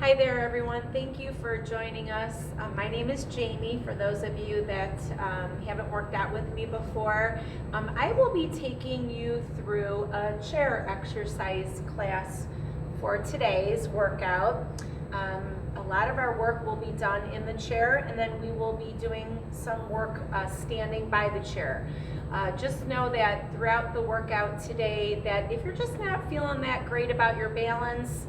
Hi there, everyone. Thank you for joining us. My name is Jamie. For those of you that haven't worked out with me before, I will be taking you through a chair exercise class for today's workout. A lot of our work will be done in the chair, and then we will be doing some work standing by the chair. Just know that throughout the workout today, that if you're just not feeling that great about your balance,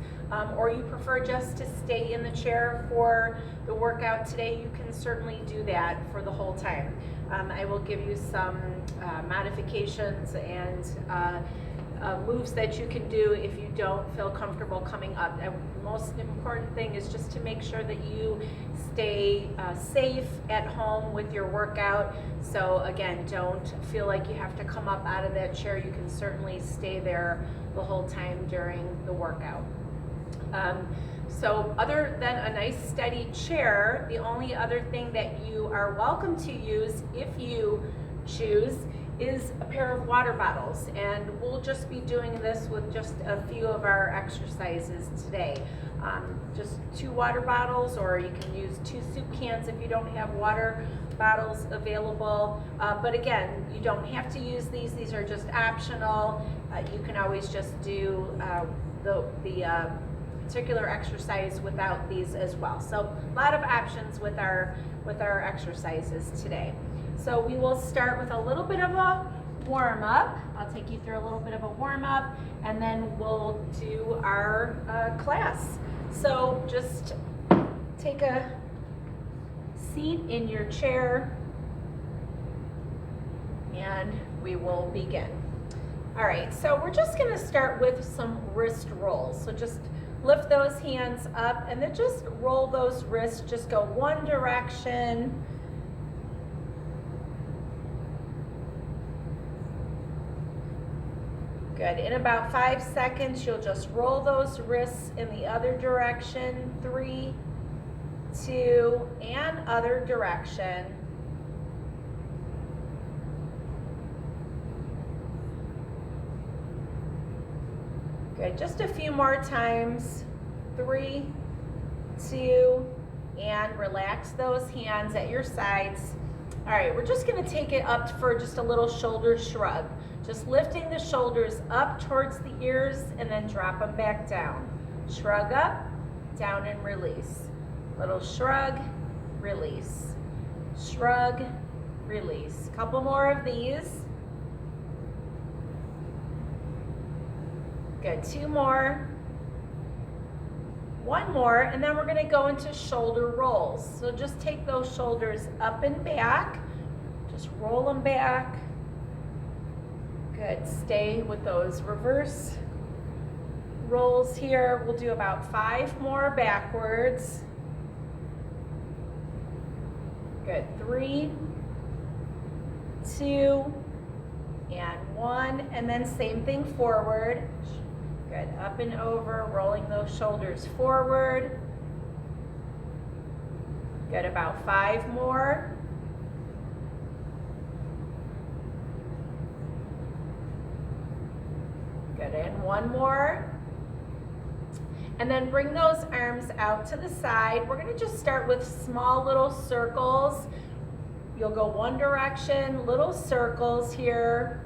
or you prefer just to stay in the chair for the workout today, you can certainly do that for the whole time. I will give you some modifications and moves that you can do if you don't feel comfortable coming up. The most important thing is just to make sure that you stay safe at home with your workout. So again, don't feel like you have to come up out of that chair. You can certainly stay there the whole time during the workout. So other than a nice steady chair, the only other thing that you are welcome to use if you choose is a pair of water bottles, and we'll just be doing this with just a few of our exercises today. Just 2 water bottles, or you can use 2 soup cans if you don't have water bottles available. But again, you don't have to use these. These are just optional. You can always just do the particular exercise without these as well. So a lot of options with our exercises today. So we will start with a little bit of a warm up. I'll take you through a little bit of a warm up, and then we'll do our class. So just take a seat in your chair and we will begin. All right, so we're just going to start with some wrist rolls. So just lift those hands up and then just roll those wrists. Just go one direction. Good. In about 5 seconds, you'll just roll those wrists in the other direction. 3, 2, and other direction. Good. Just a few more times. 3, 2, and relax those hands at your sides. All right, we're just going to take it up for just a little shoulder shrug. Just lifting the shoulders up towards the ears and then drop them back down. Shrug up, down, and release. Little shrug, release. Shrug, release. Couple more of these. Good. 2 more. 1 more, and then we're going to go into shoulder rolls. So just take those shoulders up and back. Just roll them back. Good. Stay with those reverse rolls here. We'll do about 5 more backwards. Good. 3, 2, and 1, and then same thing forward. Good. Up and over, rolling those shoulders forward. Good. About 5 more. Good. And 1 more. And then bring those arms out to the side. We're going to just start with small little circles. You'll go one direction, little circles here.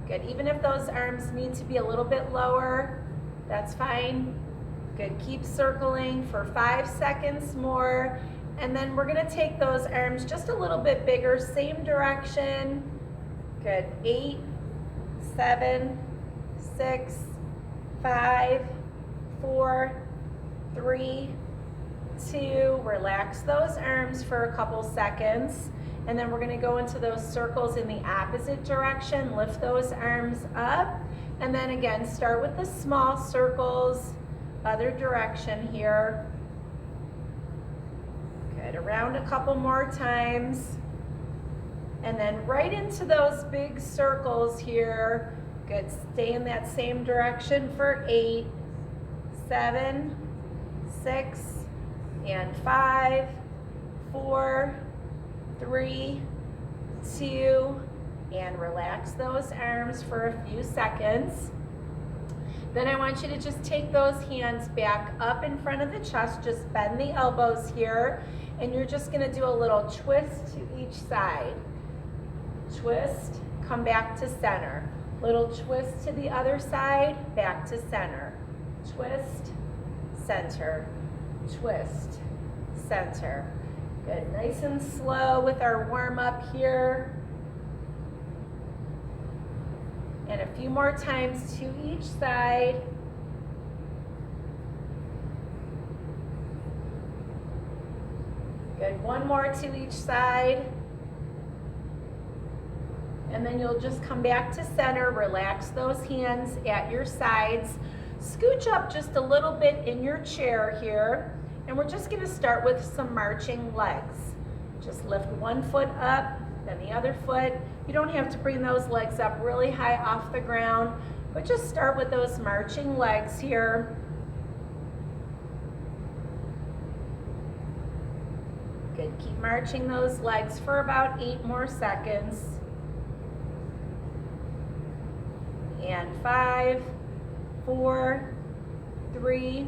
Good. Even if those arms need to be a little bit lower, that's fine. Good. Keep circling for 5 seconds more. And then we're going to take those arms just a little bit bigger, same direction. Good. 8, 7, 6, 5, 4, 3, 2. Relax those arms for a couple seconds. And then we're going to go into those circles in the opposite direction. Lift those arms up. And then again, start with the small circles, other direction here. Good. Around a couple more times. And then right into those big circles here. Good. Stay in that same direction for 8, 7, 6, and 5, 4, 3, 2, and relax those arms for a few seconds. Then I want you to just take those hands back up in front of the chest, just bend the elbows here, and you're just gonna do a little twist to each side. Twist, come back to center. Little twist to the other side, back to center. Twist, center, twist, center. Good, nice and slow with our warm up here. And a few more times to each side. Good, one more to each side. And then you'll just come back to center, relax those hands at your sides. Scooch up just a little bit in your chair here. And we're just gonna start with some marching legs. Just lift one foot up, then the other foot. You don't have to bring those legs up really high off the ground, but just start with those marching legs here. Good, keep marching those legs for about 8 more seconds. And 5, 4, 3,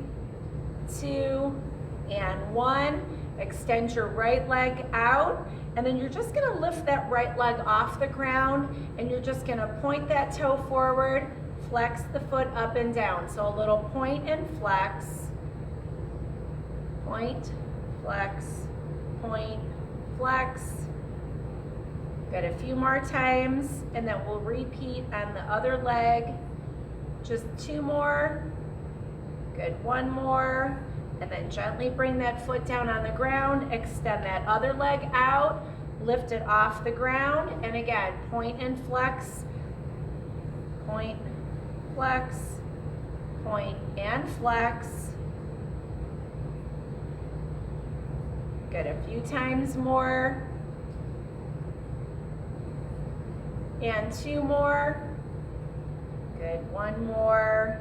2, and 1. Extend your right leg out, and then you're just gonna lift that right leg off the ground, and you're just gonna point that toe forward, flex the foot up and down. So a little point and flex, point, flex, point, flex. Good, a few more times, and then we'll repeat on the other leg. Just 2 more. Good, 1 more. And then gently bring that foot down on the ground, extend that other leg out, lift it off the ground, and again, point and flex, point, flex, point and flex. Good, a few times more. And 2 more. Good, 1 more.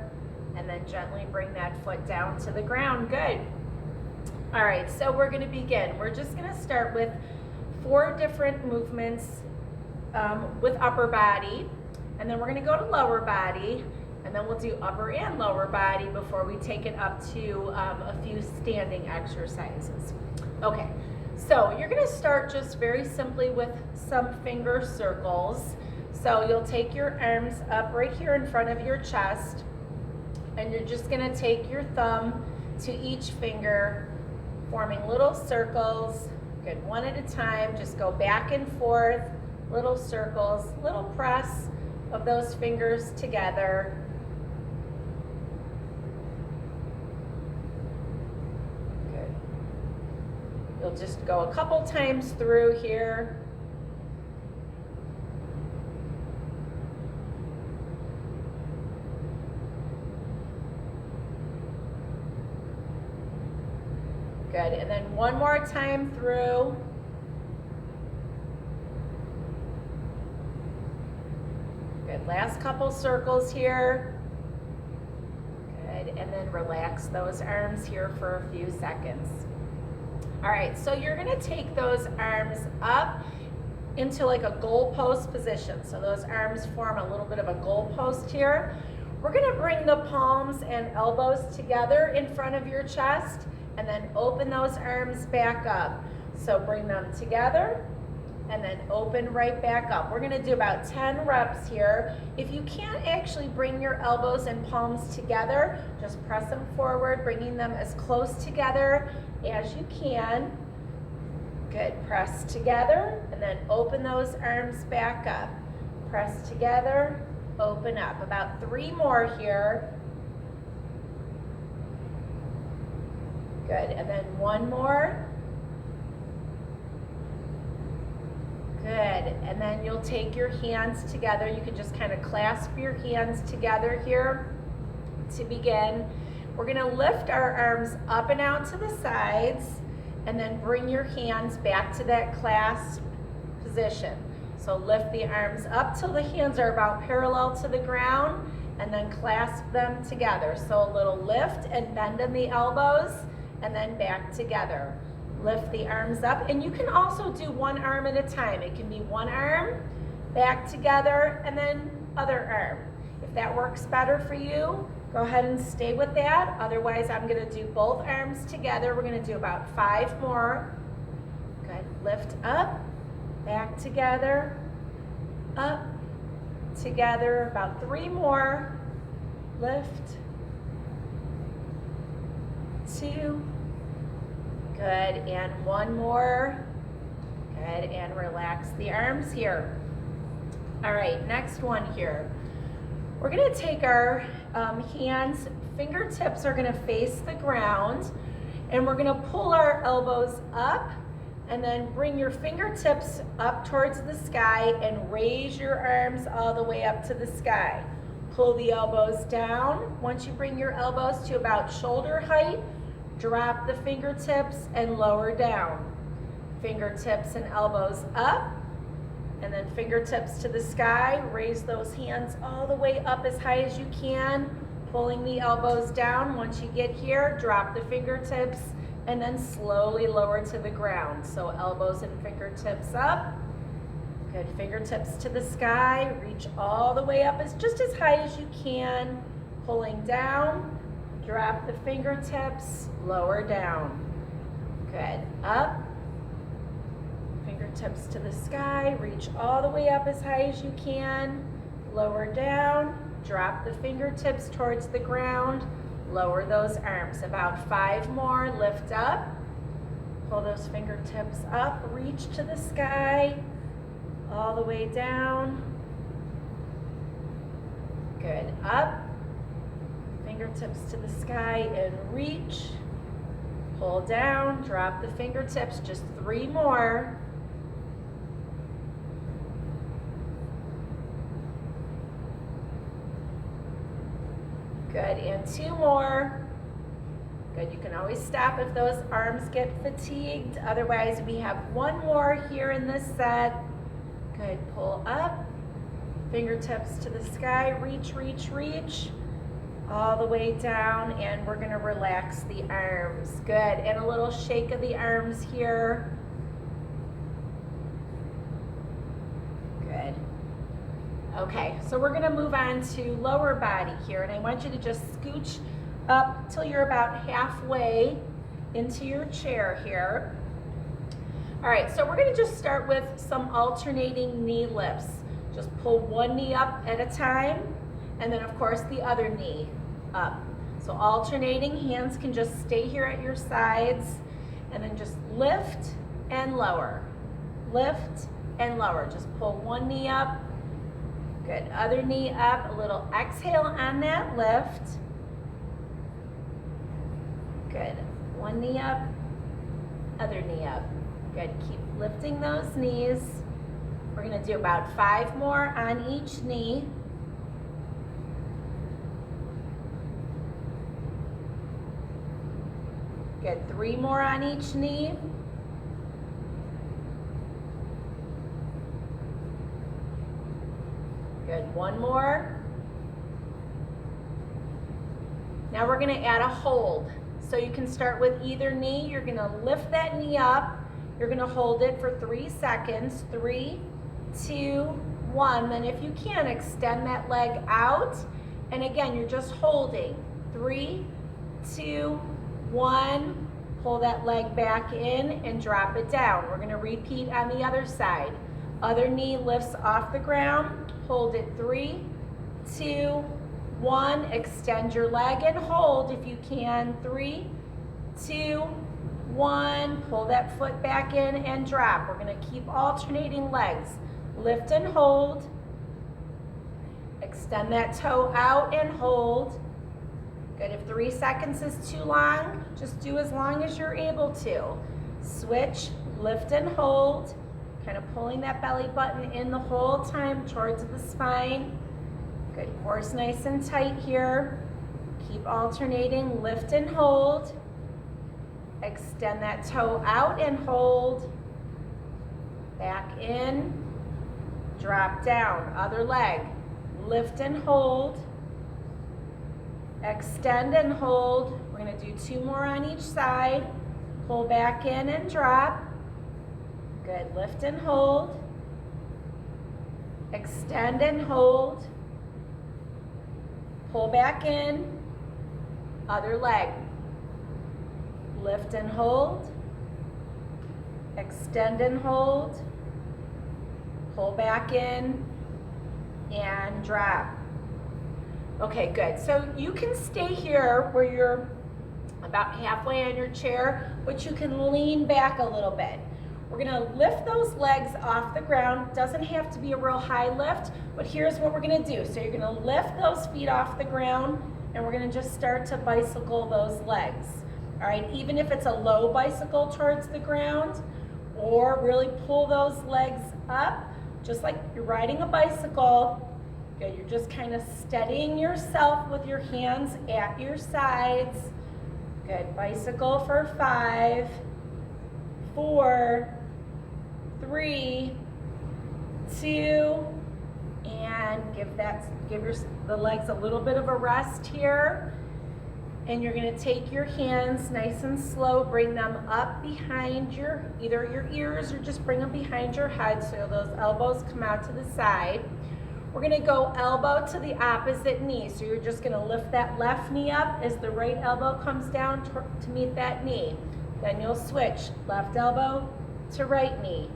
And then gently bring that foot down to the ground. Good. All right, so we're gonna begin. We're just gonna start with 4 different movements with upper body, and then we're gonna go to lower body, and then we'll do upper and lower body before we take it up to a few standing exercises. Okay, so you're gonna start just very simply with some finger circles. So you'll take your arms up right here in front of your chest, and you're just gonna take your thumb to each finger, forming little circles. Good, one at a time. Just go back and forth, little circles, little press of those fingers together. Good. You'll just go a couple times through here. Good, and then one more time through. Good, last couple circles here. Good, and then relax those arms here for a few seconds. All right, so you're gonna take those arms up into like a goalpost position. So those arms form a little bit of a goalpost here. We're gonna bring the palms and elbows together in front of your chest, and then open those arms back up. So bring them together and then open right back up. We're gonna do about 10 reps here. If you can't actually bring your elbows and palms together, just press them forward, bringing them as close together as you can. Good, press together and then open those arms back up. Press together, open up. About 3 more here. Good, and then 1 more. Good, and then you'll take your hands together. You can just kind of clasp your hands together here to begin. We're gonna lift our arms up and out to the sides, and then bring your hands back to that clasp position. So lift the arms up till the hands are about parallel to the ground, and then clasp them together. So a little lift and bend in the elbows, and then back together. Lift the arms up, and you can also do 1 arm at a time. It can be 1 arm, back together, and then other arm. If If that works better for you, go ahead and stay with that. Otherwise, I'm gonna do both arms together. We're gonna do about 5 more. Good, lift up, back together, up, together, about 3 more. Lift, 2, good, and 1 more. Good, and relax the arms here. All right, next one here. We're gonna take our hands, fingertips are gonna face the ground, and we're gonna pull our elbows up, and then bring your fingertips up towards the sky and raise your arms all the way up to the sky. Pull the elbows down. Once you bring your elbows to about shoulder height, drop the fingertips and lower down. Fingertips and elbows up, and then fingertips to the sky. Raise those hands all the way up as high as you can, pulling the elbows down. Once you get here, drop the fingertips and then slowly lower to the ground. So elbows and fingertips up. Good, fingertips to the sky. Reach all the way up just as high as you can, pulling down. Drop the fingertips, lower down. Good, up. Fingertips to the sky, reach all the way up as high as you can, lower down, drop the fingertips towards the ground, lower those arms. About 5 more, lift up, pull those fingertips up, reach to the sky, all the way down. Good, up, fingertips to the sky and reach, pull down, drop the fingertips, just 3 more. Good, and 2 more. Good, you can always stop if those arms get fatigued. Otherwise, we have 1 more here in this set. Good, pull up, fingertips to the sky, reach, reach, reach, all the way down, and we're gonna relax the arms. Good, and a little shake of the arms here. Good. Okay, so we're gonna move on to lower body here, and I want you to just scooch up till you're about halfway into your chair here. All right, so we're gonna just start with some alternating knee lifts. Just pull one knee up at a time, and then of course the other knee up. So alternating, hands can just stay here at your sides, and then just lift and lower. Lift and lower, just pull one knee up. Good, other knee up, a little exhale on that lift. Good, one knee up, other knee up. Good, keep lifting those knees. We're gonna do about 5 more on each knee. Good, 3 more on each knee. Good, 1 more. Now we're gonna add a hold. So you can start with either knee. You're gonna lift that knee up. You're gonna hold it for 3 seconds. 3, 2, 1. Then if you can, extend that leg out. And again, you're just holding. 3, 2, 1. Pull that leg back in and drop it down. We're gonna repeat on the other side. Other knee lifts off the ground. Hold it. 3, 2, 1. Extend your leg and hold if you can. 3, 2, 1. Pull that foot back in and drop. We're gonna keep alternating legs. Lift and hold. Extend that toe out and hold. Good, if 3 seconds is too long, just do as long as you're able to. Switch, lift and hold. Kind of pulling that belly button in the whole time towards the spine. Good, core's nice and tight here. Keep alternating, lift and hold. Extend that toe out and hold. Back in, drop down, other leg. Lift and hold. Extend and hold. We're gonna do 2 more on each side. Pull back in and drop. Good, lift and hold. Extend and hold. Pull back in, other leg. Lift and hold, extend and hold, pull back in, and drop. Okay, good. So you can stay here where you're about halfway on your chair, but you can lean back a little bit. We're gonna lift those legs off the ground. Doesn't have to be a real high lift, but here's what we're gonna do. So you're gonna lift those feet off the ground, and we're gonna just start to bicycle those legs. All right, even if it's a low bicycle towards the ground, or really pull those legs up, just like you're riding a bicycle. Good, you're just kind of steadying yourself with your hands at your sides. Good, bicycle for 5, 4, 3, 2, and give the legs a little bit of a rest here. And you're gonna take your hands nice and slow, bring them up behind either your ears or just bring them behind your head so those elbows come out to the side. We're gonna go elbow to the opposite knee. So you're just gonna lift that left knee up as the right elbow comes down to meet that knee. Then you'll switch left elbow to right knee.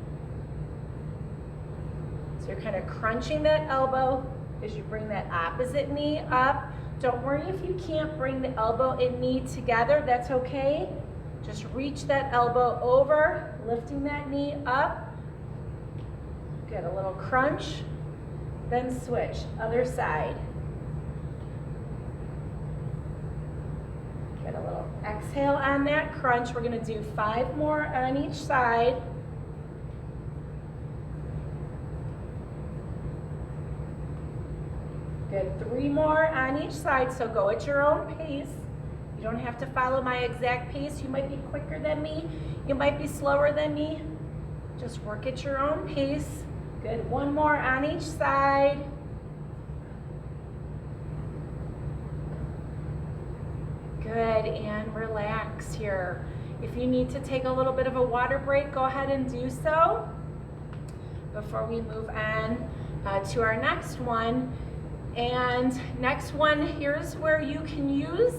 So you're kind of crunching that elbow as you bring that opposite knee up. Don't worry if you can't bring the elbow and knee together, that's okay. Just reach that elbow over, lifting that knee up. Get a little crunch, then switch, other side. Get a little exhale on that crunch. We're gonna do 5 more on each side. Good, 3 more on each side, so go at your own pace. You don't have to follow my exact pace. You might be quicker than me. You might be slower than me. Just work at your own pace. Good, 1 more on each side. Good, and relax here. If you need to take a little bit of a water break, go ahead and do so before we move on to our next one. And next one, here's where you can use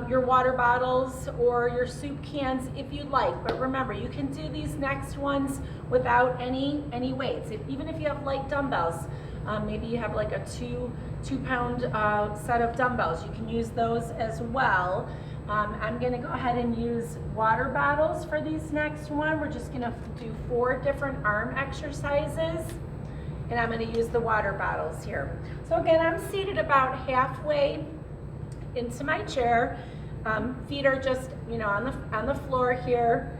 your water bottles or your soup cans if you'd like. But remember, you can do these next ones without any weights. Even if you have light dumbbells, maybe you have like a two pound set of dumbbells, you can use those as well. I'm gonna go ahead and use water bottles for these next one. We're just gonna do 4 different arm exercises. And I'm going to use the water bottles here. So again, I'm seated about halfway into my chair. Feet are just, on the floor here.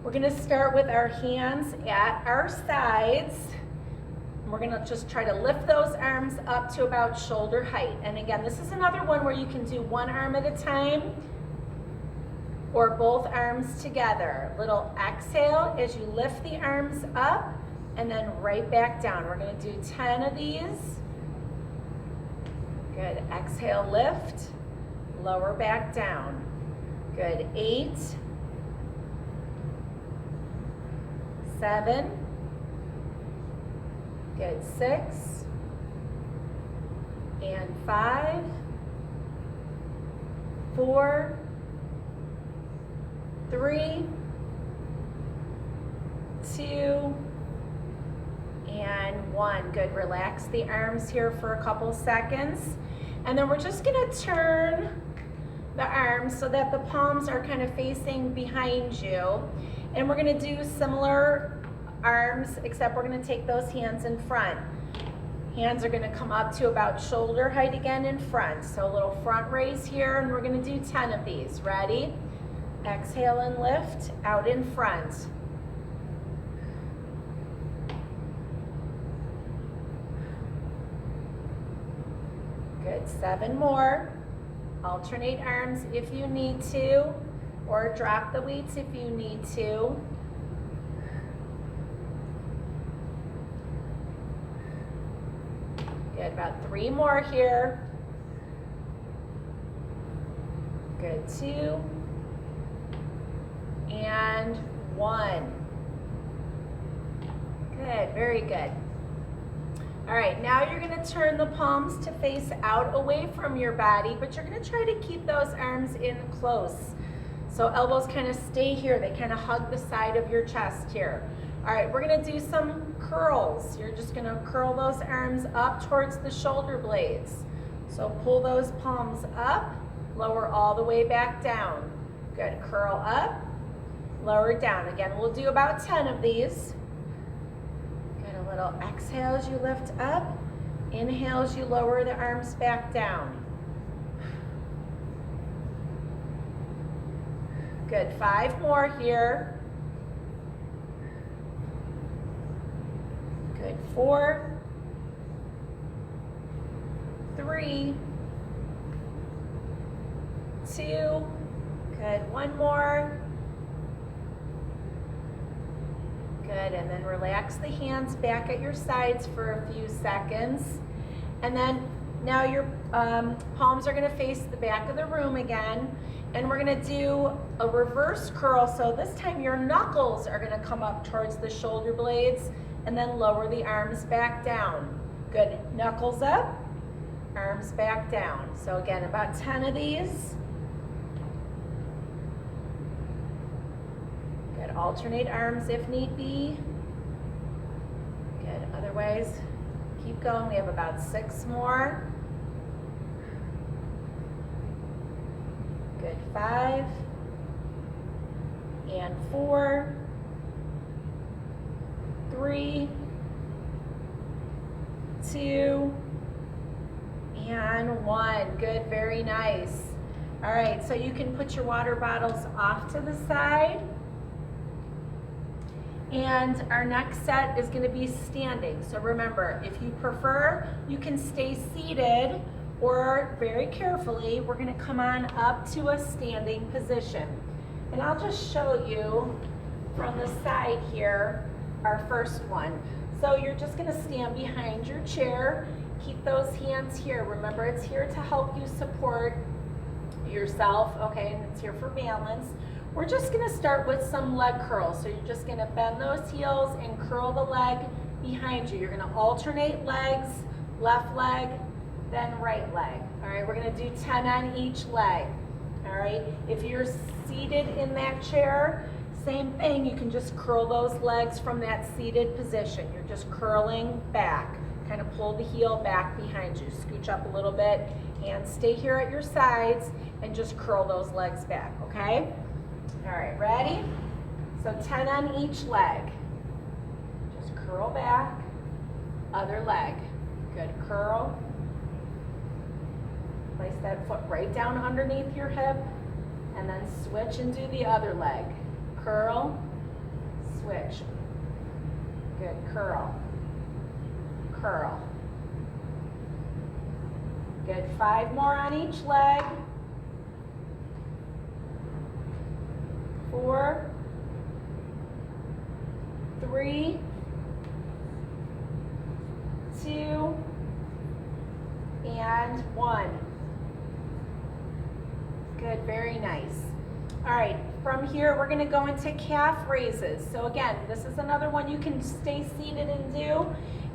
We're going to start with our hands at our sides. We're going to just try to lift those arms up to about shoulder height. And again, this is another one where you can do 1 arm at a time or both arms together. Little exhale as you lift the arms up. And then right back down. We're gonna do 10 of these. Good, exhale, lift, lower back down. Good, 8, 7, good, 6, and 5, 4, 3, 2, and 1. Good, relax the arms here for a couple seconds. And then we're just gonna turn the arms so that the palms are kind of facing behind you. And we're gonna do similar arms, except we're gonna take those hands in front. Hands are gonna come up to about shoulder height again in front. So a little front raise here, and we're gonna do 10 of these. Ready? Exhale and lift out in front. Good, 7 more. Alternate arms if you need to, or drop the weights if you need to. Good, about 3 more here. Good, 2, and 1. Good, very good. All right, now you're gonna turn the palms to face out away from your body, but you're gonna try to keep those arms in close. So elbows kind of stay here. They kind of hug the side of your chest here. All right, we're gonna do some curls. You're just gonna curl those arms up towards the shoulder blades. So pull those palms up, lower all the way back down. Good, curl up, lower down. Again, we'll do about 10 of these. Good, a little exhale as you lift up. Inhale as you lower the arms back down. Good, 5 more here. Good, 4, 3, 2, good, 1 more. Good, and then relax the hands back at your sides for a few seconds. And then now your palms are gonna face the back of the room again. And we're gonna do a reverse curl. So this time your knuckles are gonna come up towards the shoulder blades and then lower the arms back down. Good, knuckles up, arms back down. So again, about 10 of these. Good, alternate arms if need be. Good, otherwise, keep going. We have about 6 more. Good, 5, and 4, 3, 2, and 1. Good, very nice. All right, so you can put your water bottles off to the side. And our next set is gonna be standing. So remember, if you prefer, you can stay seated, or very carefully, we're gonna come on up to a standing position. And I'll just show you from the side here, our first one. So you're just gonna stand behind your chair, keep those hands here. Remember, it's here to help you support yourself, okay, and it's here for balance. We're just gonna start with some leg curls. So you're just gonna bend those heels and curl the leg behind you. You're gonna alternate legs, left leg, then right leg. All right, we're gonna do 10 on each leg. All right, if you're seated in that chair, same thing, you can just curl those legs from that seated position. You're just curling back. Kind of pull the heel back behind you. Scooch up a little bit and stay here at your sides and just curl those legs back, okay? All right, ready? So 10 on each leg. Just curl back, other leg. Good, curl. Place that foot right down underneath your hip and then switch and do the other leg. Curl, switch. Good, curl, curl. Good, 5 more on each leg. 4, 3, 2, and 1. Good, very nice. All right, from here we're gonna go into calf raises. So again, this is another one you can stay seated and do.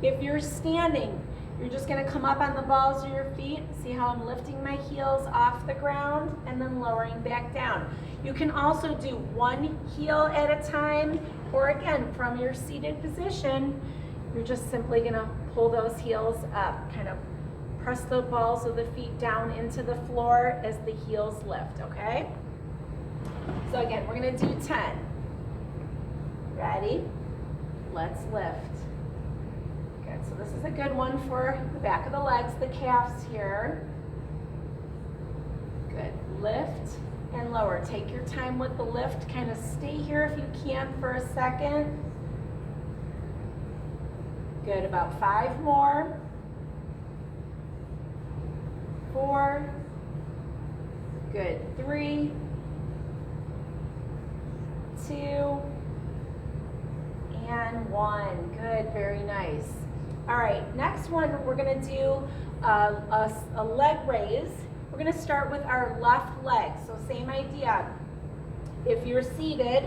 If you're standing, you're just gonna come up on the balls of your feet. See how I'm lifting my heels off the ground and then lowering back down. You can also do one heel at a time, or again, from your seated position, you're just simply gonna pull those heels up, kind of press the balls of the feet down into the floor as the heels lift, okay? So again, we're gonna do 10. Ready? Let's lift. Good, so this is a good one for the back of the legs, the calves here. Good, lift and lower. Take your time with the lift. Kind of stay here if you can for a second. Good, about 5 more. 4. Good, 3, 2, and 1. Good, very nice. All right, next one we're gonna do a leg raise. We're gonna start with our left leg. So same idea. If you're seated,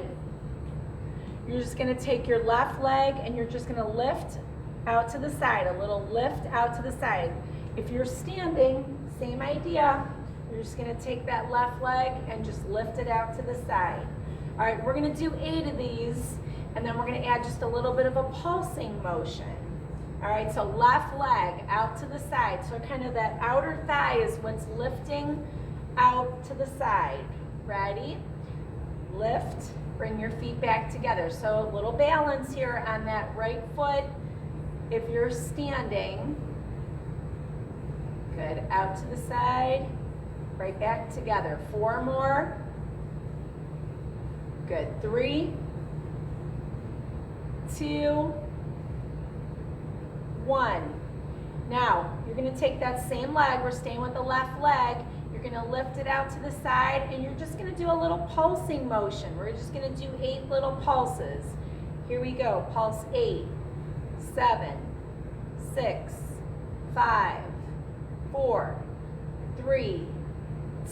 you're just gonna take your left leg and you're just gonna lift out to the side, a little lift out to the side. If you're standing, same idea. You're just gonna take that left leg and just lift it out to the side. All right, we're gonna do 8 of these, and then we're gonna add just a little bit of a pulsing motion. All right, so left leg out to the side. So kind of that outer thigh is what's lifting out to the side. Ready? Lift, bring your feet back together. So a little balance here on that right foot if you're standing. Good, out to the side, right back together. 4 more. Good, 3, 2, 1. Now, you're gonna take that same leg, we're staying with the left leg, you're gonna lift it out to the side, and you're just gonna do a little pulsing motion. We're just gonna do 8 little pulses. Here we go, pulse 8, 7, 6, 5, 4, 3,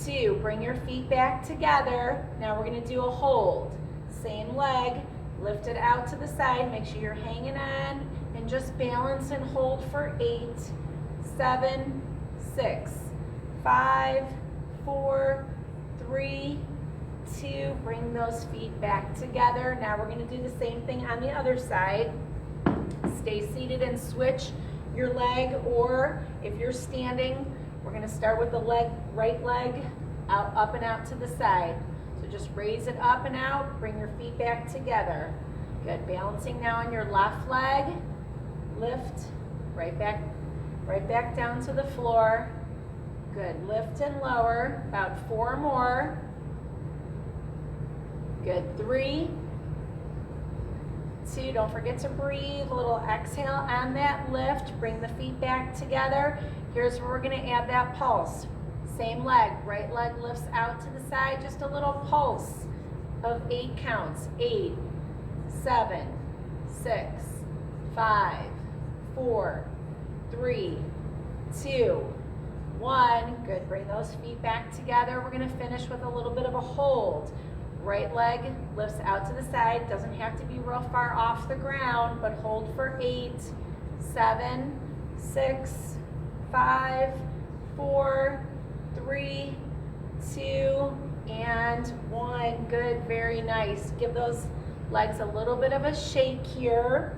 2. Bring your feet back together. Now we're gonna do a hold. Same leg, lift it out to the side, make sure you're hanging on, and just balance and hold for 8, 7, 6, 5, 4, 3, 2. Bring those feet back together. Now we're gonna do the same thing on the other side. Stay seated and switch your leg, or if you're standing, we're gonna start with the right leg out, up and out to the side. So just raise it up and out, bring your feet back together. Good, balancing now on your left leg. Lift, right back down to the floor. Good, lift and lower, about 4 more. Good, 3, 2, don't forget to breathe, a little exhale on that lift, bring the feet back together. Here's where we're gonna add that pulse. Same leg, right leg lifts out to the side, just a little pulse of 8 counts. 8, 7, 6, 5, 4, 3, 2, 1. Good, bring those feet back together. We're gonna finish with a little bit of a hold. Right leg lifts out to the side, doesn't have to be real far off the ground, but hold for 8, 7, 6, 5, 4, 3, 2, and 1. Good, very nice. Give those legs a little bit of a shake here.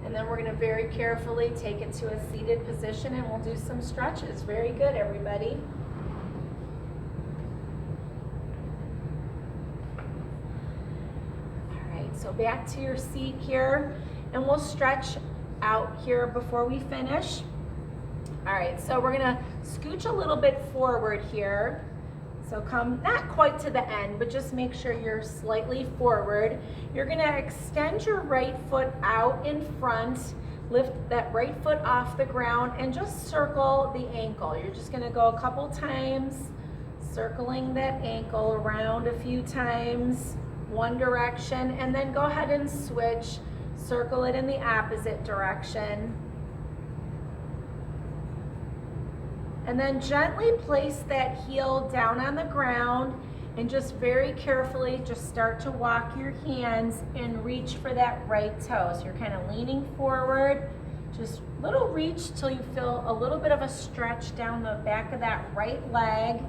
And then we're gonna very carefully take it to a seated position and we'll do some stretches. Very good, everybody. All right, so back to your seat here, and we'll stretch out here before we finish. All right, so we're gonna scooch a little bit forward here. So come not quite to the end, but just make sure you're slightly forward. You're gonna extend your right foot out in front, lift that right foot off the ground, and just circle the ankle. You're just gonna go a couple times, circling that ankle around a few times, one direction, and then go ahead and switch, circle it in the opposite direction. And then gently place that heel down on the ground and just very carefully just start to walk your hands and reach for that right toe. So you're kind of leaning forward, just little reach till you feel a little bit of a stretch down the back of that right leg.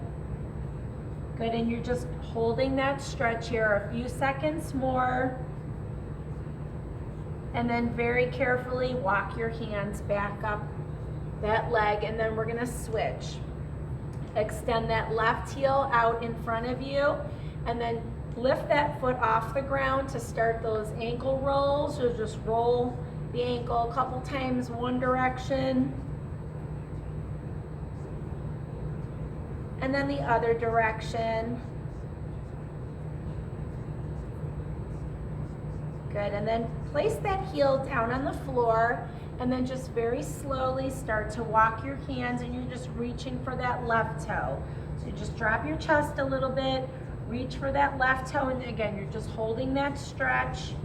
Good, and you're just holding that stretch here a few seconds more. And then very carefully walk your hands back up that leg, and then we're gonna switch. Extend that left heel out in front of you, and then lift that foot off the ground to start those ankle rolls. So just roll the ankle a couple times one direction, and then the other direction. Good, and then place that heel down on the floor, and then just very slowly start to walk your hands, and you're just reaching for that left toe. So you just drop your chest a little bit, reach for that left toe, and again, you're just holding that stretch.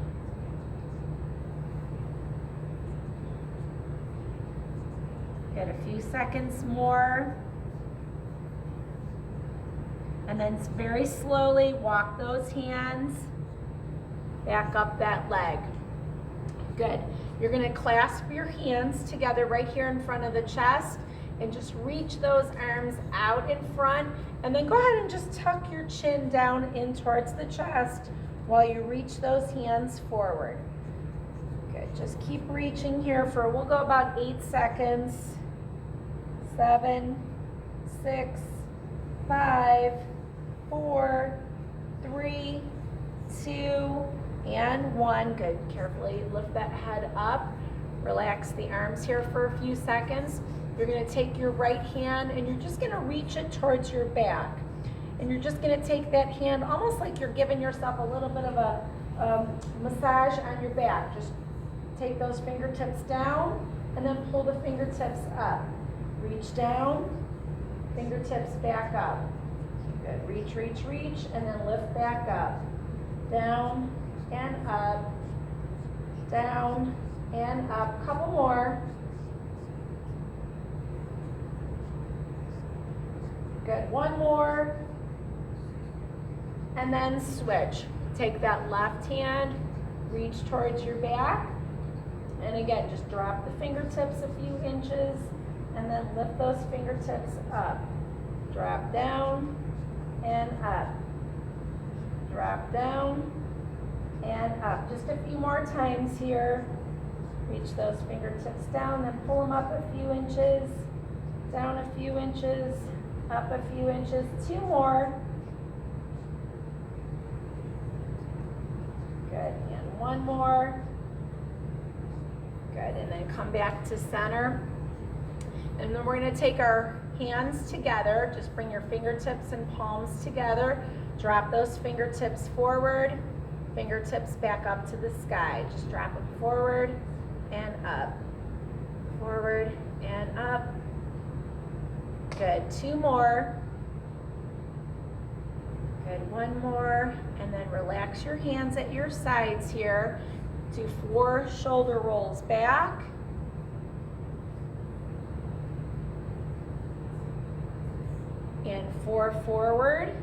Get a few seconds more. And then very slowly walk those hands back up that leg. Good. You're gonna clasp your hands together right here in front of the chest and just reach those arms out in front, and then go ahead and just tuck your chin down in towards the chest while you reach those hands forward. Good, just keep reaching here for, we'll go about 8 seconds. 7, 6, 5, 4, 3, 2, and 1. Good, carefully lift that head up. Relax the arms here for a few seconds. You're gonna take your right hand and you're just gonna reach it towards your back. And you're just gonna take that hand almost like you're giving yourself a little bit of a massage on your back. Just take those fingertips down and then pull the fingertips up. Reach down, fingertips back up. Good, reach, reach, reach, and then lift back up. Down and up, down and up. Couple more. Good, one more. And then switch. Take that left hand, reach towards your back. And again, just drop the fingertips a few inches and then lift those fingertips up. Drop down and up. Drop down and up. Just a few more times here. Reach those fingertips down, then pull them up a few inches, down a few inches, up a few inches. 2 more. Good, and 1 more. Good, and then come back to center. And then we're gonna take our hands together. Just bring your fingertips and palms together. Drop those fingertips forward, fingertips back up to the sky. Just drop them forward and up, forward and up. Good, 2 more. Good, 1 more. And then relax your hands at your sides here. Do 4 shoulder rolls back. And 4 forward.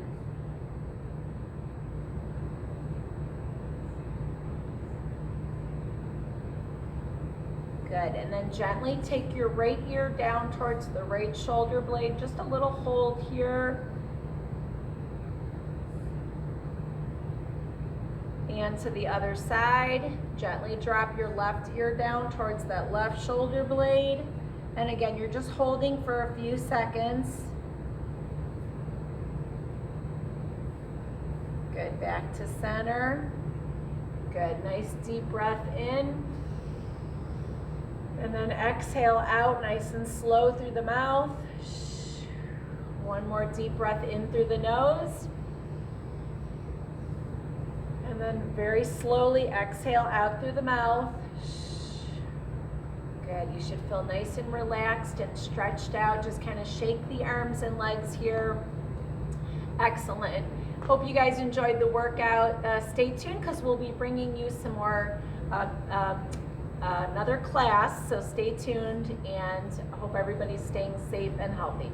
Good, and then gently take your right ear down towards the right shoulder blade. Just a little hold here. And to the other side, gently drop your left ear down towards that left shoulder blade. And again, you're just holding for a few seconds. Good, back to center. Good, nice deep breath in. And then exhale out nice and slow through the mouth. 1 more deep breath in through the nose. And then very slowly exhale out through the mouth. Good, you should feel nice and relaxed and stretched out. Just kind of shake the arms and legs here. Excellent. Hope you guys enjoyed the workout. Stay tuned because we'll be bringing you some more, another class. So stay tuned, and I hope everybody's staying safe and healthy.